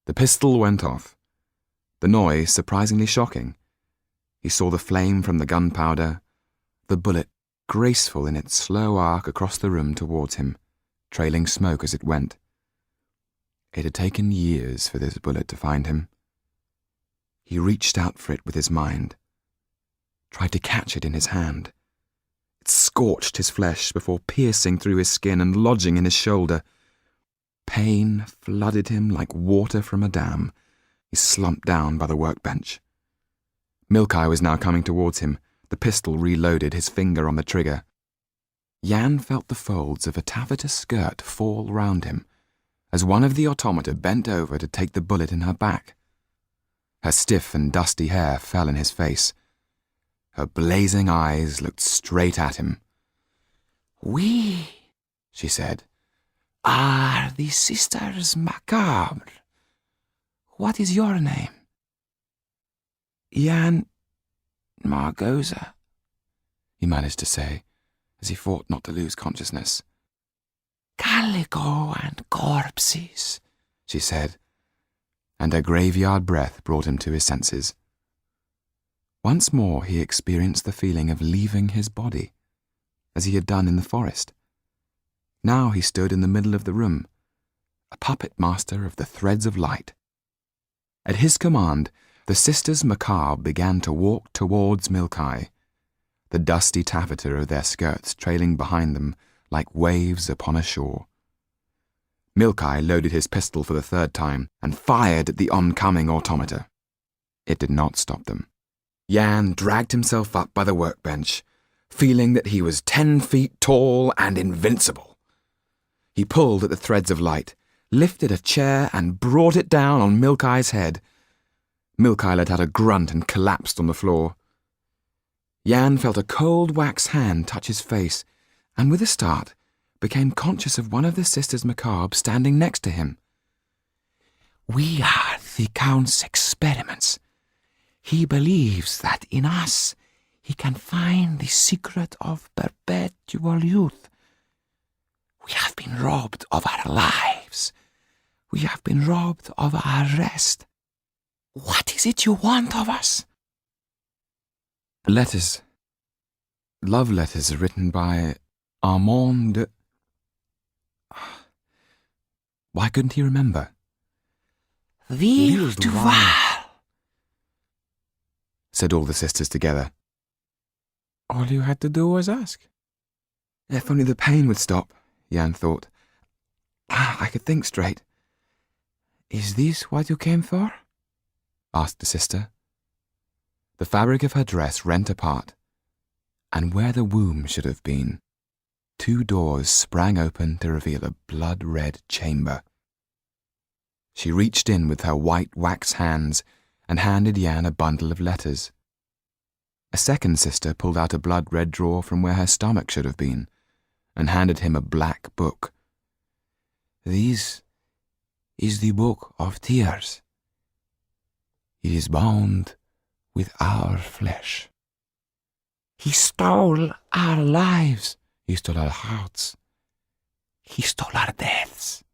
The pistol went off, the noise surprisingly shocking. He saw the flame from the gunpowder, the bullet graceful in its slow arc across the room towards him, trailing smoke as it went. It had taken years for this bullet to find him. He reached out for it with his mind, tried to catch it in his hand. It scorched his flesh before piercing through his skin and lodging in his shoulder. Pain flooded him like water from a dam. He slumped down by the workbench. Milkai was now coming towards him, the pistol reloaded, his finger on the trigger. Jan felt the folds of a taffeta skirt fall round him as one of the automata bent over to take the bullet in her back. Her stiff and dusty hair fell in his face. Her blazing eyes looked straight at him. "We," she said, "are the Sisters Macabre. What is your name?" "Jan Margosa," he managed to say, as he fought not to lose consciousness. "Calico and corpses," she said, and her graveyard breath brought him to his senses. Once more he experienced the feeling of leaving his body, as he had done in the forest. Now he stood in the middle of the room, a puppet master of the threads of light. At his command, the Sisters Macabre began to walk towards Milkai, the dusty taffeta of their skirts trailing behind them like waves upon a shore. Milkai loaded his pistol for the third time and fired at the oncoming automata. It did not stop them. Jan dragged himself up by the workbench, feeling that he was 10 feet tall and invincible. He pulled at the threads of light, lifted a chair and brought it down on Milkai's head. Milkai let out a grunt and collapsed on the floor. Jan felt a cold wax hand touch his face, and with a start, became conscious of one of the Sisters Macabre standing next to him. "We are the Count's experiments. He believes that in us he can find the secret of perpetual youth. We have been robbed of our lives. We have been robbed of our rest. What is it you want of us?" Letters. Love letters written by Armand de... Why couldn't he remember? "Ville du Val," said all the sisters together. All you had to do was ask. If only the pain would stop, Jan thought. I could think straight. "Is this what you came for?" asked the sister. The fabric of her dress rent apart, and where the womb should have been, 2 doors sprang open to reveal a blood-red chamber. She reached in with her white wax hands and handed Jan a bundle of letters. A second sister pulled out a blood-red drawer from where her stomach should have been and handed him a black book. "This is the Book of Tears. It is bound with our flesh. He stole our lives. He stole our hearts. He stole our deaths,"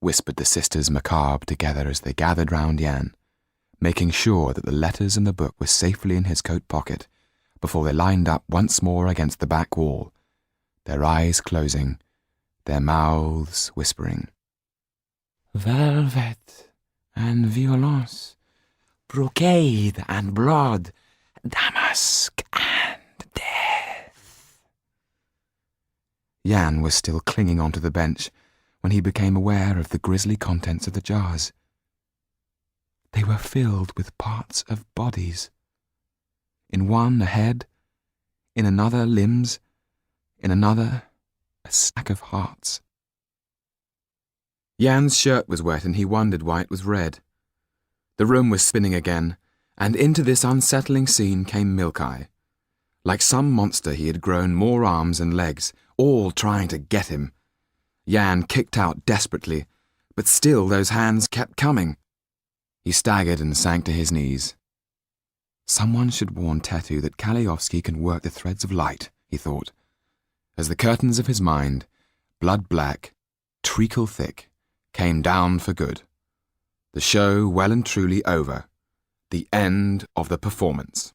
whispered the Sisters Macabre together as they gathered round Jan, making sure that the letters and the book were safely in his coat pocket before they lined up once more against the back wall, their eyes closing, their mouths whispering. "Velvet and violence, brocade and blood, damask and death." Jan was still clinging onto the bench when he became aware of the grisly contents of the jars. They were filled with parts of bodies. In one, a head, in another, limbs, in another, a stack of hearts. Jan's shirt was wet and he wondered why it was red. The room was spinning again, and into this unsettling scene came Milkai. Like some monster he had grown more arms and legs, all trying to get him. Jan kicked out desperately, but still those hands kept coming. He staggered and sank to his knees. Someone should warn Tetu that Kaliowski can work the threads of light, he thought, as the curtains of his mind, blood black, treacle thick, came down for good. The show well and truly over. The end of the performance.